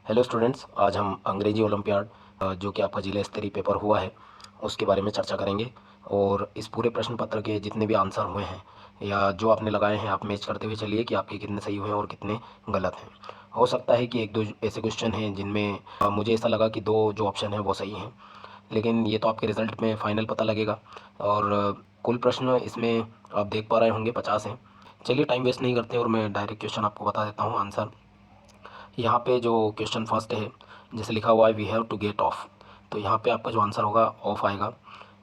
Hello students, आज हम अंग्रेजी ओलंपियाड जो कि आपका जिला स्तरीय पेपर हुआ है उसके बारे में चर्चा करेंगे। और इस पूरे प्रश्न पत्र के जितने भी आंसर हुए हैं या जो आपने लगाए हैं, आप मैच करते हुए चलिए कि आपके कितने सही हुए हैं और कितने गलत हैं। हो सकता है कि एक दो ऐसे क्वेश्चन हैं जिनमें मुझे ऐसा लगा कि दो जो ऑप्शन हैं वो सही हैं, लेकिन ये तो आपके रिज़ल्ट में फ़ाइनल पता लगेगा। और कुल प्रश्न इसमें आप देख पा रहे होंगे 50 हैं। चलिए टाइम वेस्ट नहीं करते और मैं डायरेक्ट क्वेश्चन आपको बता देता हूँ आंसर। यहाँ पे जो क्वेश्चन फर्स्ट है, जैसे लिखा हुआ है we have to get off, तो यहाँ पे आपका जो आंसर होगा ऑफ आएगा।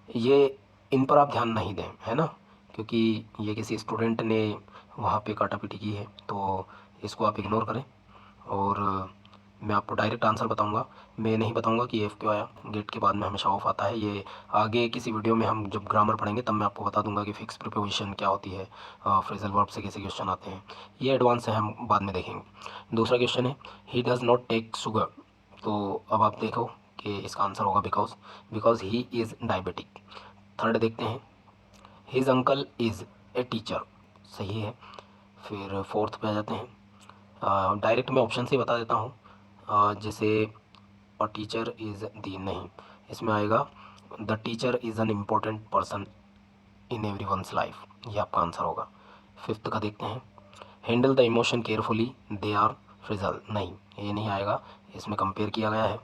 ये इन पर आप ध्यान नहीं दें, है ना, क्योंकि ये किसी स्टूडेंट ने वहाँ पे काटा पीटी की है, तो इसको आप इग्नोर करें। और मैं आपको डायरेक्ट आंसर बताऊंगा, मैं नहीं बताऊंगा कि एफ क्यों आया। गेट के बाद में हमेशा ऑफ आता है। ये आगे किसी वीडियो में हम जब ग्रामर पढ़ेंगे तब मैं आपको बता दूंगा कि फिक्स प्रीपोजिशन क्या होती है, फ्रेजल वर्ब से कैसे क्वेश्चन आते हैं। ये एडवांस है, हम बाद में देखेंगे। दूसरा क्वेश्चन है he does not take sugar, तो अब आप देखो कि इसका आंसर होगा because, because he is diabetic. Third देखते हैं, his uncle is a teacher, सही है। फिर फोर्थ पे आ जाते हैं। डायरेक्ट मैं ऑप्शन से बता देता हूँ। जैसे अ टीचर इज़ दी, नहीं, इसमें आएगा the teacher is an important person in every one's life, ये आपका आंसर होगा। फिफ्थ का देखते हैं, handle the emotion carefully they are fragile, नहीं, ये नहीं आएगा। इसमें कंपेयर किया गया है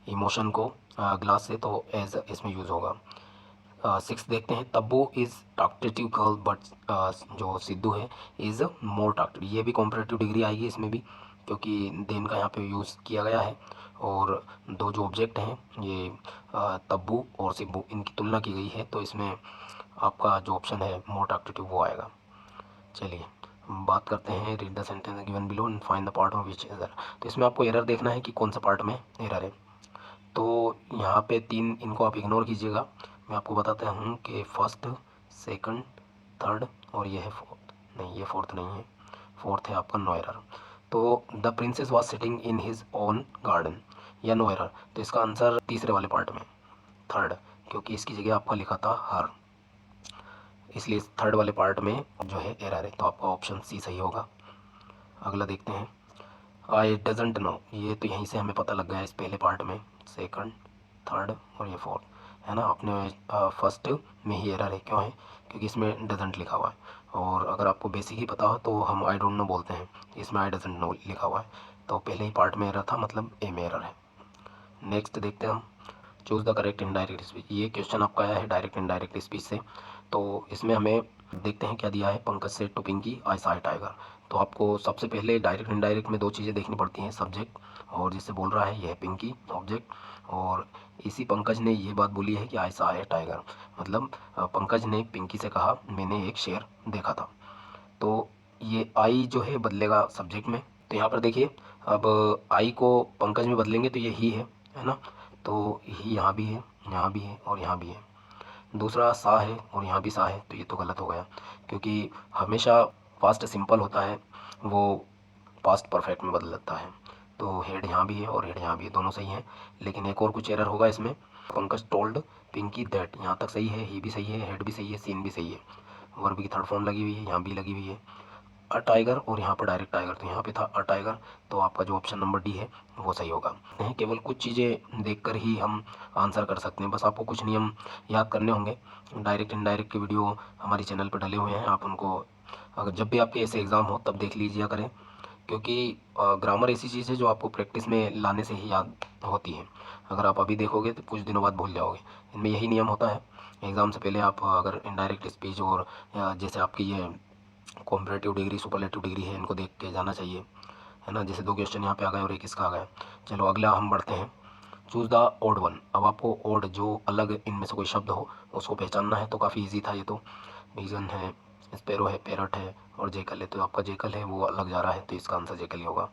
इमोशन को ग्लास से, तो एज इसमें यूज़ होगा। सिक्स देखते हैं, तब्बू इज़ टॉक्टेटिव गर्ल बट जो सिद्धू है इज़ मोर टॉक्टेटिव, ये भी कॉम्परेटिव डिग्री आएगी इसमें भी, क्योंकि देन का यहाँ पे यूज़ किया गया है। और दो जो ऑब्जेक्ट हैं ये तब्बू और सिब्बू, इनकी तुलना की गई है, तो इसमें आपका जो ऑप्शन है मोर टॉक्टेटिव वो आएगा। चलिए बात करते हैं, read the sentence given below and find the part of which error. तो इसमें आपको एरर देखना है कि कौन सा पार्ट में एरर है। तो यहाँ पे तीन, इनको आप इग्नोर कीजिएगा। मैं आपको बताता हूँ कि फर्स्ट, सेकंड, थर्ड और ये है फोर्थ, नहीं ये फोर्थ नहीं है, फोर्थ है आपका नो एरर। तो the princess was sitting in his own garden, या नो एरर, तो इसका आंसर तीसरे वाले पार्ट में, थर्ड, क्योंकि इसकी जगह आपका लिखा था हर, इसलिए थर्ड वाले पार्ट में जो है एरर है, तो आपका ऑप्शन सी सही होगा। अगला देखते हैं, आई डजेंट नो, ये तो यहीं से हमें पता लग गया है इस पहले पार्ट में, सेकंड, थर्ड और ये फोर्थ, है ना। अपने फर्स्ट में ही एरर है, क्यों है, क्योंकि इसमें डजेंट लिखा हुआ है। और अगर आपको बेसिक ही पता हो तो हम आई डोंट नो बोलते हैं, इसमें आई डजेंट नो लिखा हुआ है, तो पहले ही पार्ट में एरर था, मतलब ए में एरर है। नेक्स्ट देखते हैं हम, choose the correct indirect speech, ये क्वेश्चन आपका आया है डायरेक्ट इनडायरेक्ट स्पीच से। तो इसमें हमें देखते हैं क्या दिया है, पंकज से to Pinky I saw a tiger. तो आपको सबसे पहले डायरेक्ट इनडायरेक्ट में दो चीज़ें देखनी पड़ती हैं, सब्जेक्ट और जिससे बोल रहा है यह पिंकी ऑब्जेक्ट, और इसी पंकज ने ये बात बोली है कि आई सॉ ए टाइगर, मतलब पंकज ने पिंकी से कहा मैंने एक शेर देखा था। तो ये आई जो है बदलेगा सब्जेक्ट में, तो यहाँ पर देखिए, अब आई को पंकज में बदलेंगे तो ये ही है ना, तो ही यहाँ भी है, यहाँ भी है और यहाँ भी है। दूसरा सा है और यहाँ भी सा है, तो ये तो गलत हो गया, क्योंकि हमेशा पास्ट सिंपल होता है वो पास्ट परफेक्ट में बदल जाता है। तो हेड यहाँ भी है और हेड यहाँ भी है, दोनों सही हैं, लेकिन एक और कुछ एरर होगा इसमें। पंकज टोल्ड पिंकी दैट, यहाँ तक सही है, ही भी सही है, हेड भी सही है, सीन भी सही है, वर्ब की थर्ड फॉर्म लगी हुई है, यहाँ भी लगी हुई है। अ टाइगर और यहाँ पर डायरेक्ट टाइगर, तो यहाँ पे था अ टाइगर, तो आपका जो ऑप्शन नंबर डी है वो सही होगा। नहीं, केवल कुछ चीज़ें देखकर ही हम आंसर कर सकते हैं, बस आपको कुछ नियम याद करने होंगे। डायरेक्ट इनडायरेक्ट के वीडियो हमारी चैनल पर डले हुए हैं, आप उनको अगर जब भी आपके ऐसे एग्ज़ाम हो तब देख लीजिए करें, क्योंकि ग्रामर ऐसी चीज़ है जो आपको प्रैक्टिस में लाने से ही याद होती है। अगर आप अभी देखोगे तो कुछ दिनों बाद भूल जाओगे। इनमें यही नियम होता है, एग्ज़ाम से पहले आप अगर इनडायरेक्ट स्पीच और जैसे आपकी ये कॉम्परेटिव डिग्री सुपरलेटिव डिग्री है, इनको देख के जाना चाहिए, है ना। जैसे दो क्वेश्चन यहाँ पे आ गए और एक इसका आ गया। चलो अगला हम बढ़ते हैं, चूज़ द ओड वन। अब आपको ओड जो अलग इनमें से कोई शब्द हो उसको पहचानना है, तो काफ़ी इजी था ये तो। विजन है, स्पैरो है, पैरट है और जेकल है, तो आपका जेकल है वो अलग जा रहा है, तो इसका आंसर जेकल ही होगा।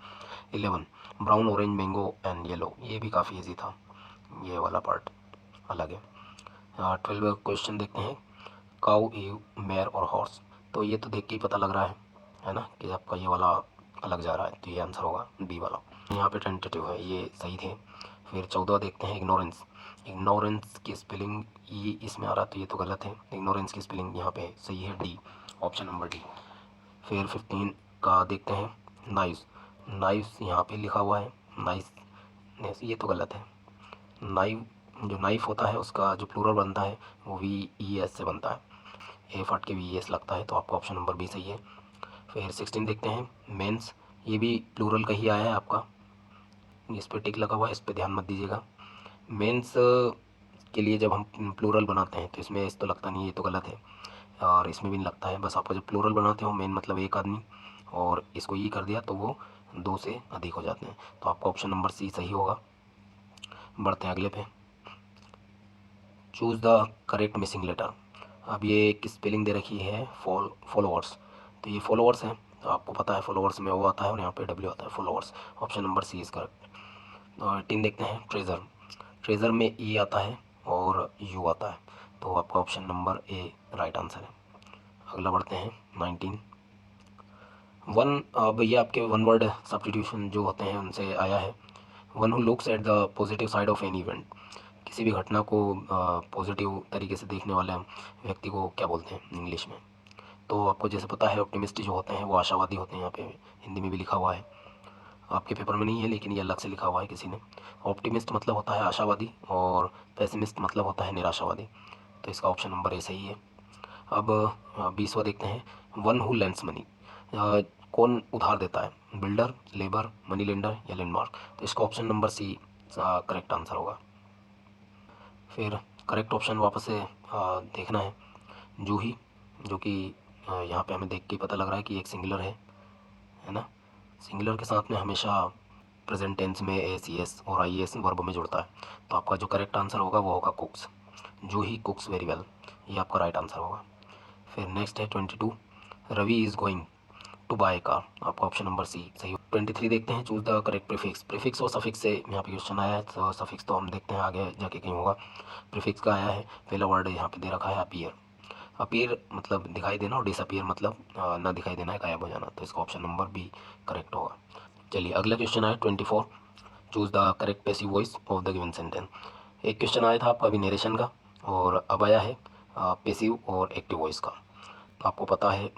11, brown orange mango and yellow, ये भी काफ़ी इजी था, ये वाला पार्ट अलग है। 12 क्वेश्चन देखते हैं, काऊ ईव मेयर और हॉर्स, तो ये तो देख के ही पता लग रहा है ना, कि आपका ये वाला अलग जा रहा है, तो ये आंसर होगा बी वाला। यहाँ पे टेंटेटिव है, ये सही थे। फिर 14 देखते हैं, इग्नोरेंस। इग्नोरेंस की स्पेलिंग ये इसमें आ रहा है, तो ये तो गलत है, इग्नोरेंस की स्पेलिंग यहाँ पे सही है डी, ऑप्शन नंबर डी। फिर 15 का देखते हैं, नाइस। नाइस यहाँ पे लिखा हुआ है, नाइस ये तो गलत है। नाइफ, जो नाइफ होता है उसका जो प्लूरल बनता है वो VES से बनता है, एफ हट के VES लगता है, तो आपका ऑप्शन नंबर बी सही है। फिर 16 देखते हैं, मेंस, ये भी प्लूरल का ही आया है आपका, इस पर टिक लगा हुआ है, इस पर ध्यान मत दीजिएगा। मेंस के लिए जब हम प्लूरल बनाते हैं तो इसमें इस तो लगता नहीं है, ये तो गलत है, और इसमें भी नहीं लगता है। बस आपको जब प्लूरल बनाते हो मेन मतलब एक आदमी, और इसको ये कर दिया तो वो दो से अधिक हो जाते हैं, तो आपका ऑप्शन नंबर सी सही होगा। बढ़ते हैं अगले पे, choose the correct missing letter. अब ये एक स्पेलिंग दे रखी है फॉलोअर्स, तो ये फॉलोअर्स हैं, तो आपको पता है फॉलोअर्स में ओ आता है और यहाँ पे W आता है, followers, option number C is correct. और 3 देखते हैं, ट्रेजर, ट्रेजर में E आता है और U आता है, तो आपका ऑप्शन नंबर ए राइट आंसर है। अगला बढ़ते हैं 19, वन, अब ये आपके वन वर्ड सब्स्टिट्यूशन जो होते हैं उनसे आया है। One who looks at the positive side of any event, किसी भी घटना को पॉजिटिव तरीके से देखने वाले व्यक्ति को क्या बोलते हैं इंग्लिश में? तो आपको जैसे पता है ऑप्टिमिस्ट जो होते हैं वो आशावादी होते हैं, यहाँ पे हिंदी में भी लिखा हुआ है, आपके पेपर में नहीं है लेकिन ये अलग से लिखा हुआ है किसी ने। ऑप्टिमिस्ट मतलब होता है आशावादी और पेसिमिस्ट मतलब होता है निराशावादी, तो इसका ऑप्शन नंबर ए सही है। अब 20वां देखते हैं, वन हु लेंड्स मनी, कौन उधार देता है? बिल्डर, लेबर, मनी लेंडर या लैंडमार्क, तो इसका option number C correct answer होगा। फिर करेक्ट ऑप्शन वापस से देखना है, जूही, जो कि यहाँ पे हमें देख के पता लग रहा है कि एक सिंगुलर है ना, सिंगुलर के साथ में हमेशा प्रेजेंट टेंस में ACS और IES वर्ब में जुड़ता है, तो आपका जो करेक्ट आंसर होगा वो होगा कुक्स, जूही कुक्स वेरी वेल, ये आपका राइट आंसर होगा। फिर नेक्स्ट है 22, Ravi is going to buy car, आपका ऑप्शन नंबर सी सही। 23 देखते हैं, choose the correct prefix, prefix और सफिक्स से यहाँ पे क्वेश्चन आया है, तो सफिक्स तो हम देखते हैं आगे जाके कहीं होगा। प्रीफिक्स का आया है, पहला वर्ड यहाँ पे दे रखा है अपीयर, अपीयर मतलब दिखाई देना और डिसअपीयर मतलब ना दिखाई देना है, गायब हो जाना, तो इसका ऑप्शन नंबर बी करेक्ट होगा। चलिए अगला क्वेश्चन आया 24, choose the correct passive voice of the given sentence. एक क्वेश्चन आया था आपका अभी नरेशन का, और अब आया है पैसिव और एक्टिव वॉइस का। तो आपको पता है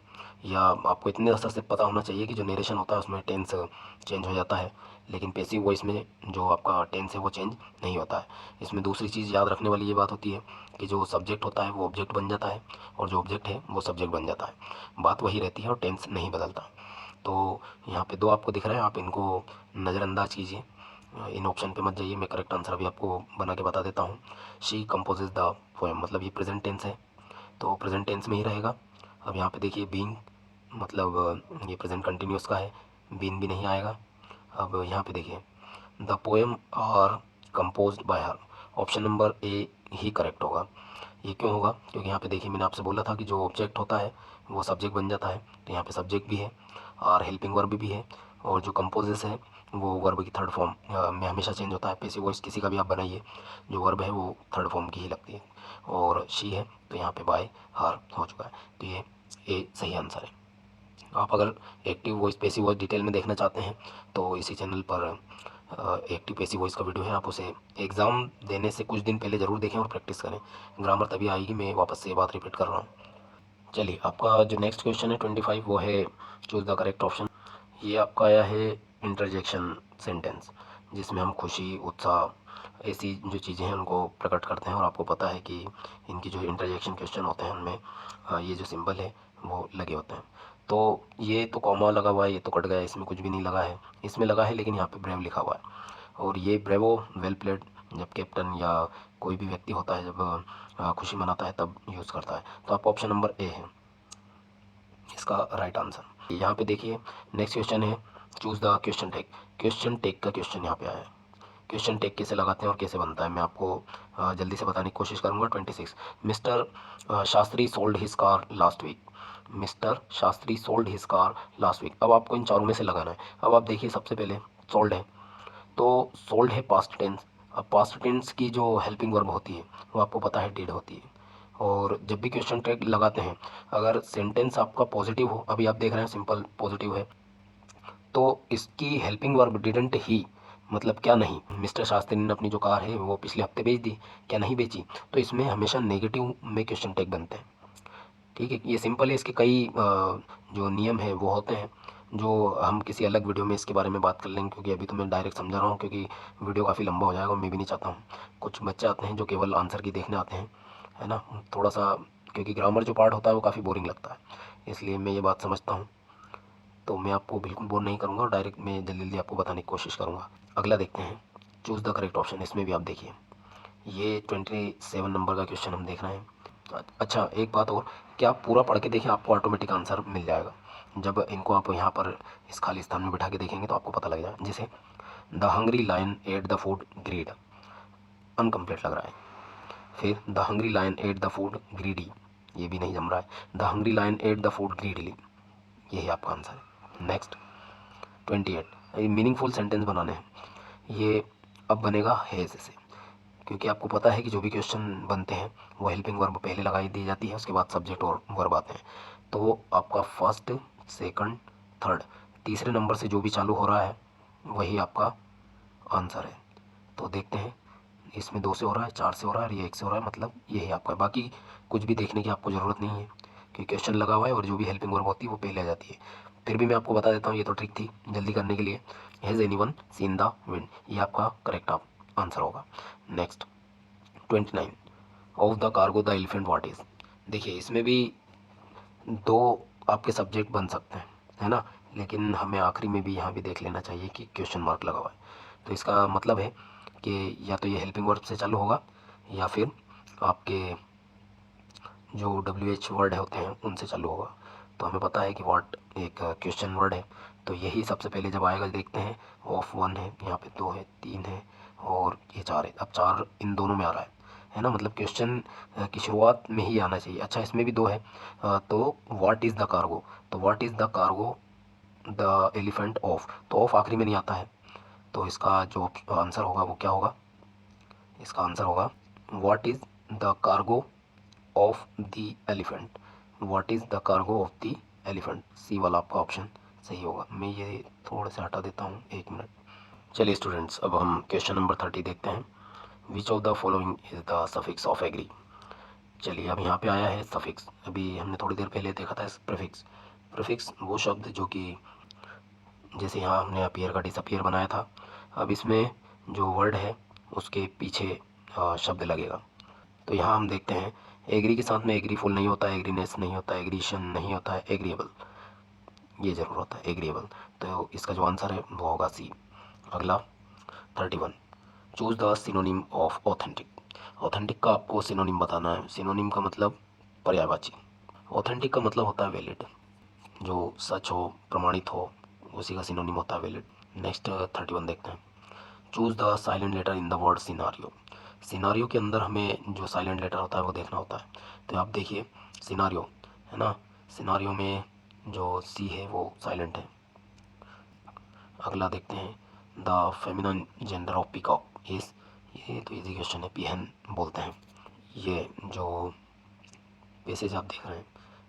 या आपको इतने असर से पता होना चाहिए कि जो नरेशन होता है उसमें टेंस चेंज हो जाता है, लेकिन पैसिव वॉइस में जो आपका टेंस है वो चेंज नहीं होता है। इसमें दूसरी चीज़ याद रखने वाली ये बात होती है कि जो सब्जेक्ट होता है वो ऑब्जेक्ट बन जाता है, और जो ऑब्जेक्ट है वो सब्जेक्ट बन जाता है, बात वही रहती है और टेंस नहीं बदलता। तो यहाँ पे दो आपको दिख रहा है, आप इनको नज़रअंदाज कीजिए, इन ऑप्शन पे मत जाइए, मैं करेक्ट आंसर अभी आपको बना के बता देता हूँ। शी कंपोजेज द पोएम, मतलब ये प्रेजेंट टेंस है तो प्रेजेंट टेंस में ही रहेगा। अब यहाँ पे देखिए बीइंग, मतलब ये प्रेजेंट कंटिन्यूस का है, बीन भी नहीं आएगा। अब यहाँ पे देखिए the poem are composed by her, option number A ही करेक्ट होगा। ये क्यों होगा? क्योंकि यहाँ पे देखिए मैंने आपसे बोला था कि जो ऑब्जेक्ट होता है वो सब्जेक्ट बन जाता है, तो यहाँ पे सब्जेक्ट भी है और हेल्पिंग वर्ब भी है, और जो कंपोजेस है वो वर्ब की थर्ड फॉर्म में हमेशा चेंज होता है। पैसिव वॉइस किसी का भी आप बनाइए, जो वर्ब है वो थर्ड फॉर्म की ही लगती है, और शी है तो यहाँ पे बाय हर हो चुका है, तो ये ए सही आंसर है। आप अगर active voice passive voice detail में देखना चाहते हैं तो इसी चैनल पर एक्टिव पैसिव वॉइस का वीडियो है, आप उसे एग्ज़ाम देने से कुछ दिन पहले ज़रूर देखें और प्रैक्टिस करें, ग्रामर तभी आएगी। मैं वापस से ये बात रिपीट कर रहा हूँ। चलिए आपका जो नेक्स्ट क्वेश्चन है 25, वो है चूज़ द करेक्ट ऑप्शन। ये आपका आया है इंटरजेक्शन सेंटेंस, जिसमें हम खुशी, उत्साह, ऐसी जो चीज़ें हैं उनको प्रकट करते हैं, और आपको पता है कि इनकी जो इंटरजेक्शन क्वेश्चन होते हैं उनमें ये जो सिंबल है वो लगे होते हैं। तो ये तो कॉमा लगा हुआ है, ये तो कट गया, इसमें कुछ भी नहीं लगा है, इसमें लगा है लेकिन यहाँ पे ब्रेव लिखा हुआ है, और ये ब्रेवो वेल प्लेड जब कैप्टन या कोई भी व्यक्ति होता है जब खुशी मनाता है तब यूज़ करता है, तो आपका ऑप्शन नंबर ए है इसका राइट आंसर। यहाँ पे देखिए नेक्स्ट क्वेश्चन है choose the question tag, question tag का क्वेश्चन यहाँ पे आया है। क्वेश्चन टेक कैसे लगाते हैं और कैसे बनता है मैं आपको जल्दी से बताने की कोशिश करूँगा। 26, mister Shastri sold his car last week, mister Shastri sold his car last week. अब आपको इन चारों में से लगाना है। अब आप देखिए सबसे पहले सोल्ड है, तो सोल्ड है पास्ट टेंस। अब पास्ट टेंस की जो हेल्पिंग वर्ब होती है वो आपको पता है डिड होती है, और जब भी क्वेश्चन टैग लगाते हैं अगर सेंटेंस आपका पॉजिटिव हो, अभी आप देख रहे हैं सिंपल पॉजिटिव है, तो इसकी हेल्पिंग वर्ब डिडंट ही मतलब क्या नहीं, मिस्टर शास्त्री ने अपनी जो कार है वो पिछले हफ्ते बेच दी, क्या नहीं बेची, तो इसमें हमेशा नेगेटिव में क्वेश्चन टैग बनते हैं। ठीक है, ये सिंपल है, इसके कई जो नियम है वो होते हैं, जो हम किसी अलग वीडियो में इसके बारे में बात कर लेंगे, क्योंकि अभी तो मैं डायरेक्ट समझा रहा हूँ, क्योंकि वीडियो काफ़ी लंबा हो जाएगा और मैं भी नहीं चाहता हूँ। कुछ बच्चे आते हैं जो केवल आंसर की देखने आते हैं, है ना, थोड़ा सा, क्योंकि ग्रामर जो पार्ट होता है वो काफ़ी बोरिंग लगता है, इसलिए मैं ये बात समझता हूँ। तो मैं आपको बिल्कुल बोर नहीं करूँगा और डायरेक्ट मैं जल्दी जल्दी आपको बताने की कोशिश करूँगा। अगला देखते हैं, चूज़ द करेक्ट ऑप्शन। इसमें भी आप देखिए, ये 27 नंबर का क्वेश्चन हम देख रहे हैं। अच्छा, एक बात और, कि आप पूरा पढ़ के देखिए, आपको ऑटोमेटिक आंसर मिल जाएगा। जब इनको आप यहाँ पर इस खाली स्थान में बिठा के देखेंगे तो आपको पता लग जाएगा। जैसे the hungry lion ate the food greed, incomplete लग रहा है। फिर the hungry lion ate the food greedy, ये भी नहीं जम रहा है। The hungry lion ate the food greedily, यही आपका आंसर है। नेक्स्ट 28, ये मीनिंगफुल सेंटेंस बनाने हैं। ये अब बनेगा हैज़ से, क्योंकि आपको पता है कि जो भी क्वेश्चन बनते हैं वो हेल्पिंग वर्ब पहले लगाई दी जाती है, उसके बाद सब्जेक्ट और वर्ब आते हैं। तो आपका फर्स्ट, सेकंड, थर्ड, तीसरे नंबर से जो भी चालू हो रहा है वही आपका आंसर है। तो देखते हैं, इसमें 2 से हो रहा है, 4 से हो रहा है और ये 1 से हो रहा है, मतलब यही आपका है। बाकी कुछ भी देखने की आपको ज़रूरत नहीं है, क्योंकि क्वेश्चन लगा हुआ है और जो भी हेल्पिंग वर्ब होती है वो पहले आ जाती है। फिर भी मैं आपको बता देता हूँ, ये तो ट्रिक थी जल्दी करने के लिए। Has anyone seen the wind, ये आपका करेक्ट आंसर होगा। Next 29, of the cargo the elephant what is. देखिए, इसमें भी 2 आपके सब्जेक्ट बन सकते हैं, है ना, लेकिन हमें आखिरी में भी यहाँ भी देख लेना चाहिए कि क्वेश्चन मार्क लगा हुआ है। तो इसका मतलब है कि या तो ये हेल्पिंग वर्ब से चालू होगा या फिर आपके जो WH वर्ड होते हैं उनसे चालू होगा। तो हमें पता है कि व्हाट एक क्वेश्चन वर्ड है, तो यही सबसे पहले जब आएगा देखते हैं। ऑफ 1 है, यहाँ पे 2 है, 3 है और ये 4 है। अब 4 इन दोनों में आ रहा है ना, मतलब क्वेश्चन की शुरुआत में ही आना चाहिए। अच्छा, इसमें भी 2 है, तो व्हाट इज़ द कार्गो, तो what is the cargo the elephant of, तो ऑफ आखिरी में नहीं आता है। तो इसका जो आंसर होगा वो क्या होगा, इसका आंसर होगा what is the cargo of the elephant, what is the cargo of the elephant, C वाला आपका ऑप्शन सही होगा। मैं ये थोड़ा सा हटा देता हूँ, 1 मिनट। चलिए स्टूडेंट्स, अब हम क्वेश्चन नंबर 30 देखते हैं। Which of the following is the suffix of agree. चलिए, अब यहाँ पे आया है सफिक्स, अभी हमने थोड़ी देर पहले देखा था प्रीफिक्स। प्रीफिक्स वो शब्द जो कि, जैसे यहाँ हमने अपीयर का डिसअपीयर बनाया था, अब इसमें जो वर्ड है उसके पीछे शब्द लगेगा। तो यहाँ हम देखते हैं, एग्री के साथ में एग्री फुल नहीं होता है, एग्रीनेस नहीं होता है, एग्रीशन नहीं होता है, एग्रीएबल ये ज़रूर होता है, एग्रीएबल। तो इसका जो आंसर है वो होगा सी। अगला 31, choose the synonym of authentic. Authentic का आपको सिनोनिम बताना है। सिनोनिम का मतलब पर्यायवाची, ऑथेंटिक का मतलब होता है वैलिड, जो सच हो, प्रमाणित हो, उसी का सिनोनिम होता है वैलिड। नेक्स्ट 31 देखते हैं, choose the silent letter in the word scenario. Scenario के अंदर हमें जो साइलेंट लेटर होता है वो देखना होता है। तो आप देखिए, सिनारियो है ना, सिनारियो में जो सी है वो साइलेंट है। अगला देखते हैं, the feminine gender of peacock इस, ये तो इजी क्वेश्चन है, पीहन बोलते हैं। ये जो पेसेज आप देख रहे हैं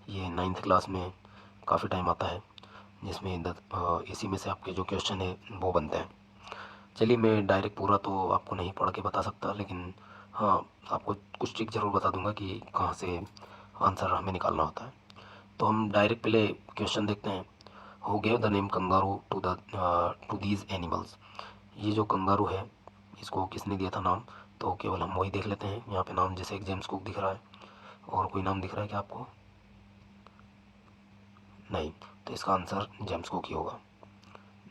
ये 9th क्लास में काफ़ी टाइम आता है, जिसमें इसी में से आपके जो क्वेश्चन है वो बनते हैं। चलिए, मैं डायरेक्ट पूरा तो आपको नहीं पढ़ के बता सकता, लेकिन हाँ, आपको कुछ ट्रिक ज़रूर बता दूंगा कि कहाँ से आंसर हमें निकालना होता है। तो हम डायरेक्ट पहले क्वेश्चन देखते हैं। Who gave the name kangaroo to these animals. ये जो कंगारू है इसको किसने दिया था नाम, तो केवल हम वही देख लेते हैं। यहाँ पे नाम जैसे एक जेम्स कुक दिख रहा है, और कोई नाम दिख रहा है क्या आपको, नहीं, तो इसका आंसर जेम्स कुक ही होगा।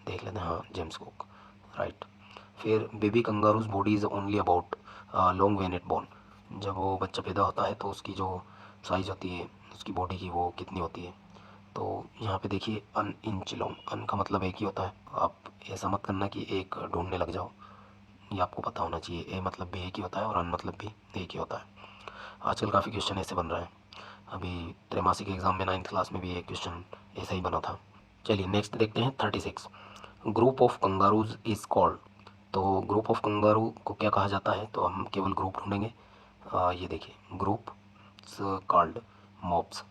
देख लेते हैं, हाँ जेम्स कुक, राइट। फिर baby kangaroo's body is only about long when it born. जब वो बच्चा पैदा होता है तो उसकी जो साइज़ होती है उसकी बॉडी की वो कितनी होती है, तो यहाँ पे देखिए अन इंच लॉन्ग, अन का मतलब एक ही होता है। आप ऐसा मत करना कि एक ढूंढने लग जाओ, ये आपको पता होना चाहिए, ए मतलब भी एक ही होता है और अन मतलब भी एक ही होता है। आजकल काफ़ी क्वेश्चन ऐसे बन रहे हैं, अभी त्रैमासिक एग्ज़ाम में 9th क्लास में भी एक क्वेश्चन ऐसा ही बना था। चलिए नेक्स्ट देखते हैं 36, group of kangaroos is called. तो ग्रुप ऑफ कंगारू को क्या कहा जाता है, तो हम केवल ग्रुप ढूंढेंगे। ये देखिए, ग्रुप कॉल्ड मॉब्स,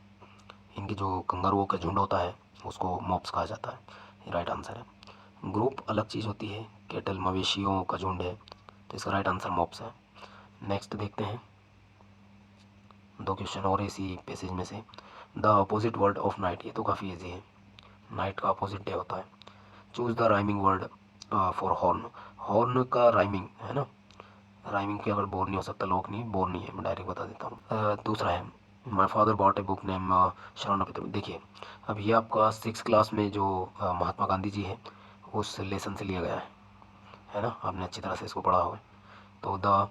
इनकी जो कंगारुओं का झुंड होता है उसको मॉब्स कहा जाता है, ये राइट आंसर है। ग्रुप अलग चीज़ होती है, कैटल मवेशियों का झुंड है, तो इसका राइट आंसर मॉब्स है। नेक्स्ट देखते हैं 2 क्वेश्चन और इसी पैसेज में से, the opposite word of night, ये तो काफ़ी ईजी है, नाइट का अपोजिट डे होता है। Choose the rhyming word for horn. Horn का राइमिंग है ना, राइमिंग के अगर बोर नहीं हो सकता, लोक नहीं, बोर नहीं है, मैं डायरेक्ट बता देता हूँ। दूसरा है my father bot a book name शरण पितृ। देखिए अब ये आपका 6 क्लास में जो महात्मा गांधी जी है उस लेसन से लिया गया है ना, आपने अच्छी तरह से इसको पढ़ा हुआ है। तो the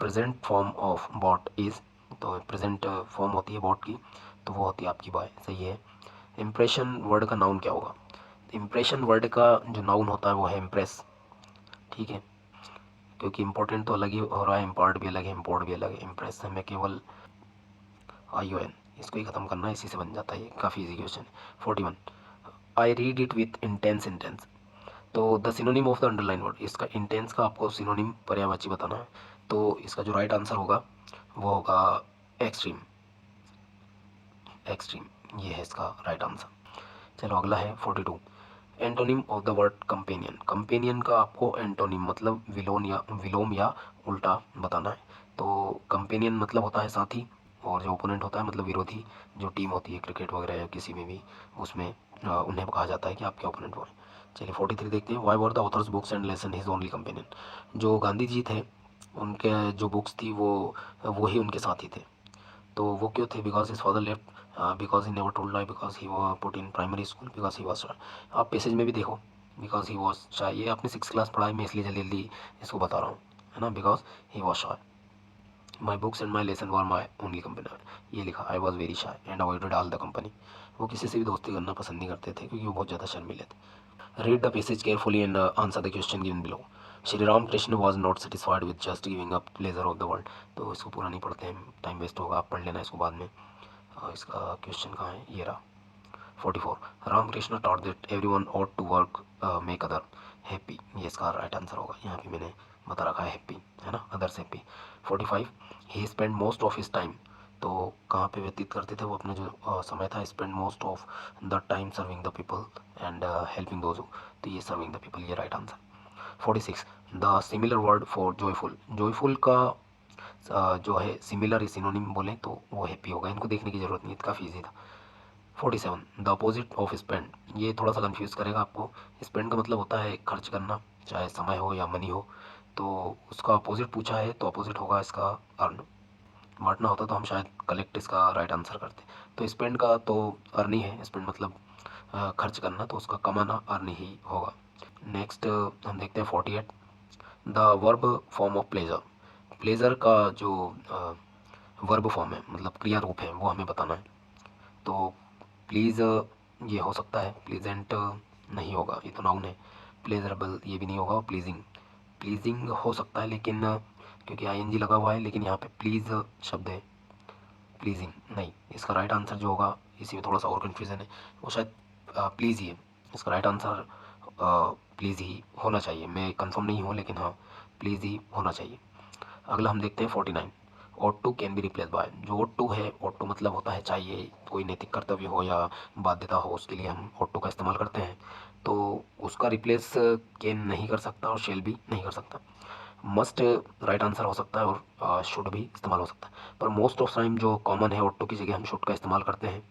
present form of bought is, तो प्रेजेंट फॉर्म होती है बॉट की, तो वो होती है आपकी बॉय, सही है। इम्प्रेशन वर्ड का नाउन क्या होगा? इम्प्रेशन वर्ड का जो नाउन होता है वो है इम्प्रेस, ठीक है, क्योंकि इम्पोर्टेंट तो अलग ही हो रहा है, इम्पोर्ट भी अलग है, इम्पोर्ट भी अलग है। इम्प्रेस में केवल ION, इसको ही ख़त्म करना है, इसी से बन जाता है, ये काफ़ी इजी क्वेश्चन है। 41 I read it with intense intense. तो the synonym of the underline word, इसका इंटेंस का आपको सिनोनिम पर्यायवाची बताना है। तो इसका जो राइट आंसर होगा वो होगा एक्सट्रीम, एक्सट्रीम, ये है इसका राइट आंसर। चलो अगला है 42 antonym of the word companion. Companion का आपको एंटोनिम मतलब विलोम या उल्टा बताना है। तो कंपेनियन मतलब होता है साथी, और जो ओपोनेंट होता है मतलब विरोधी। जो टीम होती है क्रिकेट वगैरह या किसी में भी, उसमें उन्हें कहा जाता है कि आपके ओपोनेंट वो हैं। चलिए 43 देखते हैं। Why were the author's books and lesson his only companion. जो गांधी जी थे उनके जो बुक्स थी वो ही उनके साथी थे। तो वो क्यों थे? Because his father left, because he never told lie, because he वो put in primary school, because he was shy. आप पैसेज में भी देखो, बिकॉज ही वॉज शाय, ये आपने 6 क्लास पढ़ा है, मैं इसलिए जल्दी जल्दी इसको बता रहा हूँ, है ना। Because he was shy, my books and my lesson were my only company, ये लिखा। I was very shy and avoided all the company. वो किसी से भी दोस्ती करना पसंद नहीं करते थे क्योंकि वो बहुत ज़्यादा शर्मीले थे। Read the passage carefully and answer the question given below. Shri Ram Krishna was not satisfied with just giving up pleasure of the world. तो इसको पूरा नहीं पढ़ते हैं, टाइम वेस्ट होगा, आप पढ़ लेना इसको बाद में। इसका क्वेश्चन कहाँ है, ये रहा 44 Ramakrishna taught that everyone ought to work make other happy, ये इसका राइट आंसर होगा। यहाँ पे मैंने बता रखा है हैप्पी, है ना, others happy. 45 he spend most of his time. तो कहाँ पे व्यतीत करते थे वो अपना जो समय था? Spend most of the time serving the people and helping those, तो ये सर्विंग द पीपल, ये right answer. 46 the similar word for joyful. Joyful का जो है सिमिलर सिनोनिम बोलें तो वो हैप्पी होगा। इनको देखने की ज़रूरत नहीं है, काफ़ी ईजी था। 47 द अपोजिट ऑफ स्पेंड, ये थोड़ा सा कंफ्यूज करेगा आपको। स्पेंड का मतलब होता है खर्च करना, चाहे समय हो या मनी हो। तो उसका अपोजिट पूछा है, तो अपोजिट होगा इसका अर्न। बांटना होता तो हम शायद कलेक्ट इसका राइट आंसर करते। तो स्पेंड का तो अर्न ही है, स्पेंड मतलब खर्च करना, तो उसका कमाना अर्न ही होगा। नेक्स्ट हम देखते हैं 48 the verb form of pleasure. Pleasure का जो वर्ब फॉर्म है मतलब क्रिया रूप है वो हमें बताना है। तो प्लीज़ ये हो सकता है, प्लीजेंट नहीं होगा, ये तो नाउन है। प्लेजरेबल ये भी नहीं होगा, प्लीजिंग, प्लीजिंग हो सकता है लेकिन क्योंकि ING लगा हुआ है, लेकिन यहाँ पे प्लीज़ शब्द है, प्लीजिंग नहीं। इसका राइट आंसर जो होगा, इसी में थोड़ा सा और कन्फ्यूज़न है, वो शायद प्लीज़ ही है। इसका राइट आंसर प्लीज़ ही होना चाहिए, मैं कंफर्म नहीं हूँ लेकिन हाँ प्लीज़ ही होना चाहिए। अगला हम देखते हैं 49 ought to can be replace by. जो ought to है, ought to मतलब होता है चाहिए, कोई नैतिक कर्तव्य हो या बाध्यता हो उसके लिए हम ought to का इस्तेमाल करते हैं। तो उसका रिप्लेस कैन नहीं कर सकता और शेल भी नहीं कर सकता। मस्ट राइट आंसर हो सकता है और शुड भी इस्तेमाल हो सकता है, पर मोस्ट ऑफ टाइम जो कॉमन है ought to की जगह हम शुड का इस्तेमाल करते हैं।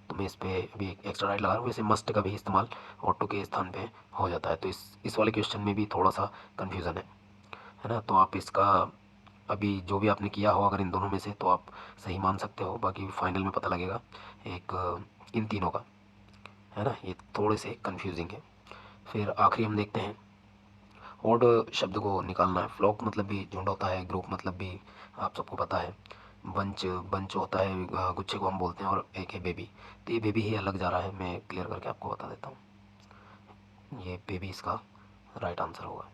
तो मैं इस पर अभी एक एक्स्ट्रा राइट लगा रहा हूँ। वैसे मस्ट का भी इस्तेमाल ought to के स्थान पे हो जाता है। तो इस वाले क्वेश्चन में भी थोड़ा सा कन्फ्यूज़न है ना। तो आप इसका अभी जो भी आपने किया हो अगर इन दोनों में से, तो आप सही मान सकते हो, बाकी फाइनल में पता लगेगा एक इन तीनों का, है ना। ये थोड़े से कंफ्यूजिंग है। फिर आखिरी हम देखते हैं ओड शब्द को निकालना है। फ्लॉक मतलब भी झुंड होता है, ग्रुप मतलब भी आप सबको पता है। बंच, बंच होता है गुच्छे को हम बोलते हैं, और एक है बेबी। तो ये बेबी ही अलग जा रहा है, मैं क्लियर करके आपको बता देता हूँ। ये बेबी इसका राइट आंसर होगा।